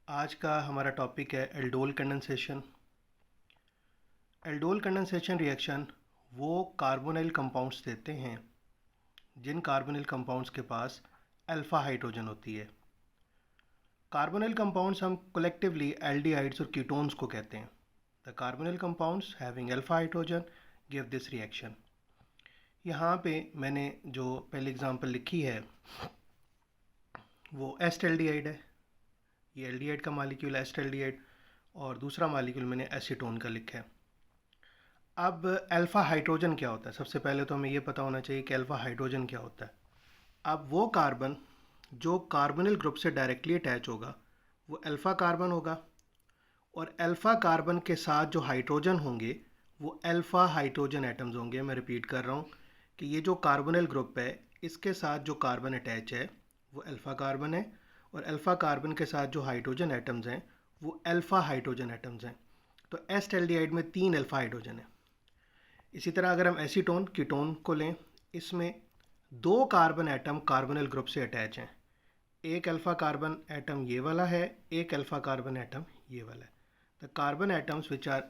आज का हमारा टॉपिक है aldol condensation. Aldol condensation reaction वो कार्बोनिल कंपाउंड्स देते हैं जिन कार्बोनिल कंपाउंड्स के पास अल्फ़ा हाइड्रोजन होती है। कार्बोनिल कंपाउंड्स हम कलेक्टिवली एल्डिहाइड्स और कीटोन्स को कहते हैं। The carbonyl compounds having alpha hydrogen give this reaction. यहाँ पे मैंने जो पहली एग्जांपल लिखी है वो एस्टल्डिहाइड है। ये एल्डिहाइड का मालिक्यूल है एस्टल्डिहाइड, और दूसरा मालिक्यूल मैंने एसीटोन का लिखा है। अब अल्फ़ा हाइड्रोजन क्या होता है? सबसे पहले तो हमें ये पता होना चाहिए कि अल्फ़ा हाइड्रोजन क्या होता है। अब वो कार्बन जो कार्बोनिल ग्रुप से डायरेक्टली अटैच होगा वो अल्फ़ा कार्बन होगा, और अल्फ़ा कार्बन के साथ जो हाइड्रोजन होंगे वो अल्फ़ा हाइड्रोजन एटम्स होंगे। मैं रिपीट कर रहा हूँ कि ये जो कार्बोनिल ग्रुप है इसके साथ जो कार्बन अटैच है वो अल्फ़ा कार्बन है, और अल्फ़ा कार्बन के साथ जो हाइड्रोजन एटम्स हैं वो अल्फ़ा हाइड्रोजन एटम्स हैं। तो एस्टल्डिहाइड में 3 अल्फ़ा हाइड्रोजन है। इसी तरह अगर हम एसीटोन कीटोन को लें, इसमें 2 कार्बन एटम कार्बोनिल ग्रुप से अटैच हैं। एक अल्फ़ा कार्बन एटम ये वाला है, एक अल्फ़ा कार्बन एटम ये वाला है। The carbon atoms which are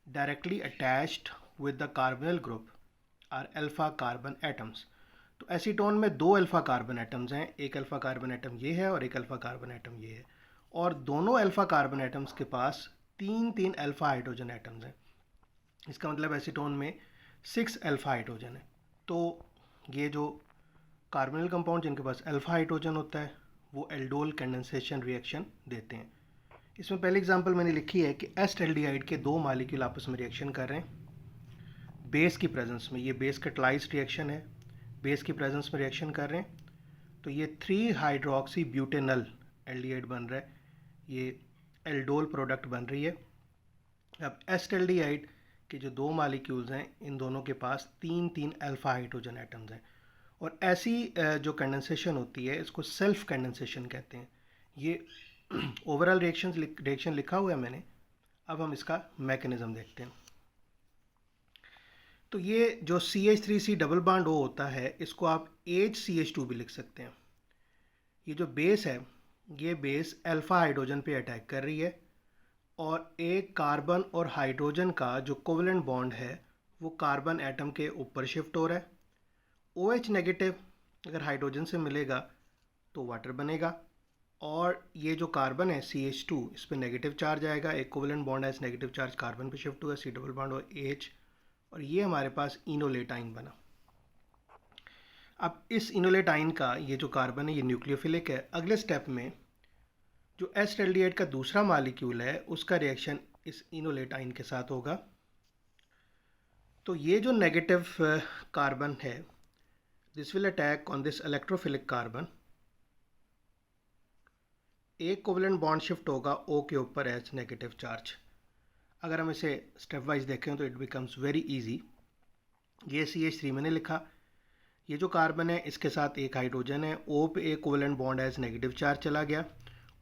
directly attached with the carbonyl group are alpha carbon atoms. तो एसीटोन में 2 अल्फ़ा कार्बन एटम्स हैं, एक अल्फ़ा कार्बन एटम ये है और एक अल्फ़ा कार्बन एटम ये है, और दोनों अल्फ़ा कार्बन एटम्स के पास 3 अल्फ़ा हाइड्रोजन एटम्स हैं। इसका मतलब एसीटोन में 6 अल्फ़ा हाइड्रोजन है। तो ये जो कार्बोनिल कंपाउंड जिनके पास अल्फ़ा हाइड्रोजन होता है वो एल्डोल कंडेंसेशन रिएक्शन देते हैं। इसमें पहली एग्जांपल मैंने लिखी है कि एस्टल्डिहाइड के 2 मॉलिक्यूल आपस में रिएक्शन कर रहे हैं बेस की प्रेजेंस में। ये बेस कैटलाइज्ड रिएक्शन है, बेस की प्रेजेंस में रिएक्शन कर रहे हैं। तो ये 3 हाइड्रोक्सी ब्यूटेनल एल्डिहाइड बन रहा है, ये एल्डोल प्रोडक्ट बन रही है। अब एस्टल्डिहाइड के जो 2 मॉलिक्यूल्स हैं इन दोनों के पास 3 अल्फ़ा हाइड्रोजन एटम्स हैं, और ऐसी जो कंडेंसेशन होती है इसको सेल्फ कंडेंसेशन कहते हैं। ये ओवरऑल रिएक्शन लिखा हुआ है मैंने। अब हम इसका मैकेनिज्म देखते हैं। तो ये जो CH3C डबल बॉन्ड O होता है इसको आप HCH2 भी लिख सकते हैं। ये जो बेस है ये बेस अल्फ़ा हाइड्रोजन पे अटैक कर रही है, और एक कार्बन और हाइड्रोजन का जो कोवेलेंट बॉन्ड है वो कार्बन एटम के ऊपर शिफ्ट हो रहा है। OH नेगेटिव अगर हाइड्रोजन से मिलेगा तो वाटर बनेगा, और ये जो कार्बन है CH2 इस पर नेगेटिव चार्ज आएगा, एक कोवेलेंट बॉन्ड है, इस नेगेटिव चार्ज कार्बन पे शिफ्ट हुआ, C डबल बॉन्ड और H, और ये हमारे पास इनोलेटाइन बना। अब इस इनोलेटाइन का ये जो कार्बन है ये न्यूक्लियोफिलिक है। अगले स्टेप में जो एस्टल्डिहाइड का दूसरा मॉलिक्यूल है उसका रिएक्शन इस इनोलेटाइन के साथ होगा। तो ये जो नेगेटिव कार्बन है this will attack on this electrophilic carbon. एक कोवेलेंट बॉन्ड शिफ्ट होगा O के ऊपर एज नेगेटिव चार्ज। अगर हम इसे स्टेप वाइज देखें तो इट बिकम्स वेरी इजी। ये CH3 मैंने लिखा, ये जो कार्बन है इसके साथ एक हाइड्रोजन है, O पे एक covalent bond as negative charge चला गया,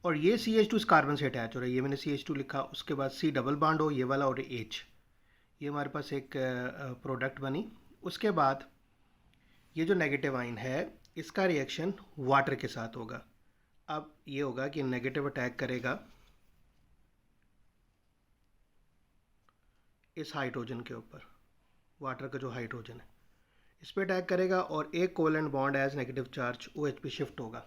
और ये CH2 इस कार्बन से अटैच हो रहा है, ये मैंने CH2 लिखा। उसके बाद C डबल बॉन्ड हो ये वाला और H, ये हमारे पास एक प्रोडक्ट बनी। उसके बाद ये जो नेगेटिव आइन है इसका रिएक्शन वाटर के साथ होगा। अब ये होगा कि नेगेटिव अटैक करेगा इस हाइड्रोजन के ऊपर, वाटर का जो हाइड्रोजन है इस पर अटैक करेगा, और एक covalent bond as negative charge OH पे शिफ्ट होगा।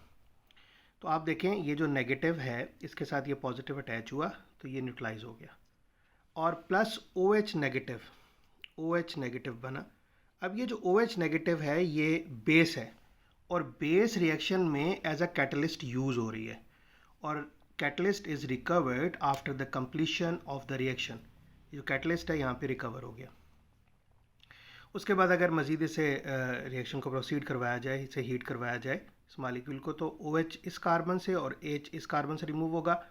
तो आप देखें ये जो नेगेटिव है इसके साथ ये पॉजिटिव अटैच हुआ तो ये न्यूट्रलाइज हो गया, और प्लस OH नेगेटिव बना। अब ये जो OH नेगेटिव है ये बेस है, और बेस रिएक्शन में एज अ कैटलिस्ट यूज़ हो रही है, और catalyst is recovered after the completion of the reaction. जो कैटलिस्ट है यहाँ पे रिकवर हो गया। उसके बाद अगर मज़ीद इसे रिएक्शन को प्रोसीड करवाया जाए, इसे हीट करवाया जाए इस मालिक्यूल को, तो OH इस कार्बन से और H इस कार्बन से रिमूव होगा,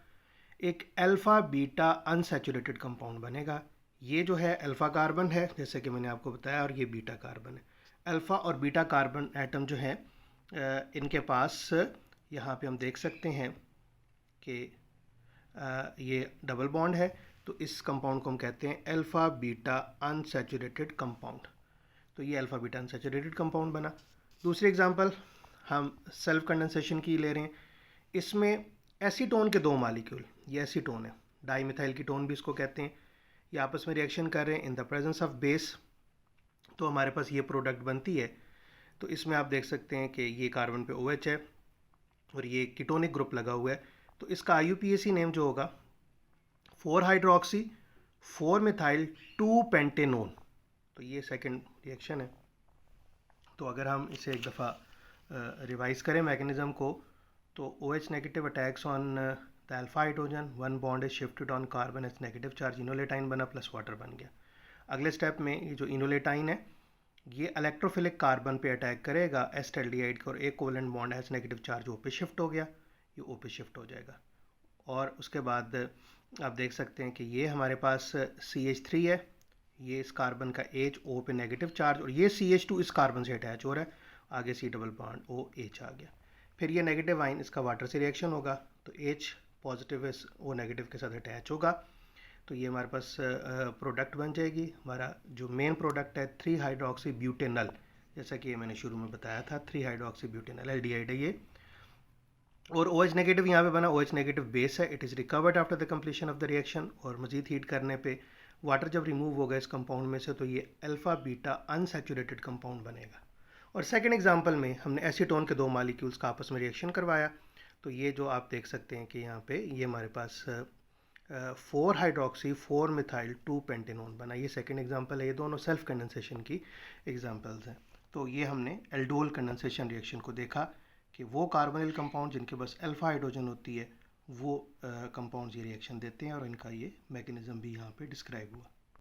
एक अल्फ़ा बीटा अनसैचुरेटेड कंपाउंड बनेगा। ये जो है अल्फ़ा कार्बन है जैसे कि मैंने आपको बताया, और ये बीटा कार्बन है। अल्फ़ा और बीटा कार्बन एटम जो है इनके पास यहाँ पे हम देख सकते हैं कि ये डबल बॉन्ड है, तो इस कंपाउंड को हम कहते हैं अल्फ़ा बीटा अनसैचुरेटेड कंपाउंड। तो ये अल्फ़ा बीटा अनसैचुरेटेड कंपाउंड बना। दूसरी एग्जांपल हम सेल्फ कंडेंसेशन की ले रहे हैं। इसमें एसीटोन के 2 मॉलिक्यूल ये एसीटोन है, डाई मिथाइल कीटोन भी इसको कहते हैं। ये आपस में रिएक्शन कर रहे हैं in the presence of base, तो हमारे पास ये प्रोडक्ट बनती है। तो इसमें आप देख सकते हैं कि ये कार्बन पे OH है और ये कीटोनिक ग्रुप लगा हुआ है। तो इसका IUPAC नेम जो होगा 4 हाइड्रोक्सी 4 मिथाइल 2 पेंटेनोन। तो ये सेकंड रिएक्शन है। तो अगर हम इसे एक दफ़ा रिवाइज करें मैकेनिज़्म को, तो OH negative attacks on the alpha hydrogen, one bond is shifted on carbon as negative charge, enolate ion बना प्लस वाटर बन गया। अगले स्टेप में ये जो इनोलेटाइन है ये इलेक्ट्रोफिलिक कार्बन पे अटैक करेगा एसिटाल्डिहाइड का, और एक covalent bond as negative charge O पे शिफ्ट हो गया, ये O पे शिफ्ट हो जाएगा। और उसके बाद आप देख सकते हैं कि ये हमारे पास CH3 है, ये इस कार्बन का H O पे नेगेटिव चार्ज, और ये CH2 इस कार्बन से अटैच हो रहा है, आगे C डबल बॉन्ड OH आ गया। फिर ये नेगेटिव आइन इसका वाटर से रिएक्शन होगा, तो H पॉजिटिव इस O नेगेटिव के साथ अटैच होगा, तो ये हमारे पास प्रोडक्ट बन जाएगी। हमारा जो मेन प्रोडक्ट है 3 हाइड्रोक्सी ब्यूटेनल, जैसा कि ये मैंने शुरू में बताया था 3 हाइड्रोक्सी ब्यूटेनल एल्डिहाइड है ये। और OH नेगेटिव यहाँ पे बना, OH नेगेटिव बेस है, it is recovered after the completion of the reaction, और मज़ीद हीट करने पे वाटर जब रिमूव होगा इस कंपाउंड में से, तो ये अल्फ़ा बीटा अनसैचुरेटेड कंपाउंड बनेगा। और सेकंड एग्जांपल में हमने एसीटोन के 2 मॉलिक्यूल्स का आपस में रिएक्शन करवाया, तो ये जो आप देख सकते हैं कि यहाँ पे ये हमारे पास 4 हाइड्रोक्सी 4 मिथाइल 2 पेंटेनोन बना। ये सेकंड एग्जांपल है, ये दोनों सेल्फ कंडेंसेशन की एग्जांपल्स हैं। तो ये हमने एल्डोल कंडेंसेशन रिएक्शन को देखा कि वो कार्बोनिल कंपाउंड जिनके पास अल्फा हाइड्रोजन होती है वो कंपाउंड्स ये रिएक्शन देते हैं, और इनका ये मैकेनिज़्म भी यहाँ पे डिस्क्राइब हुआ।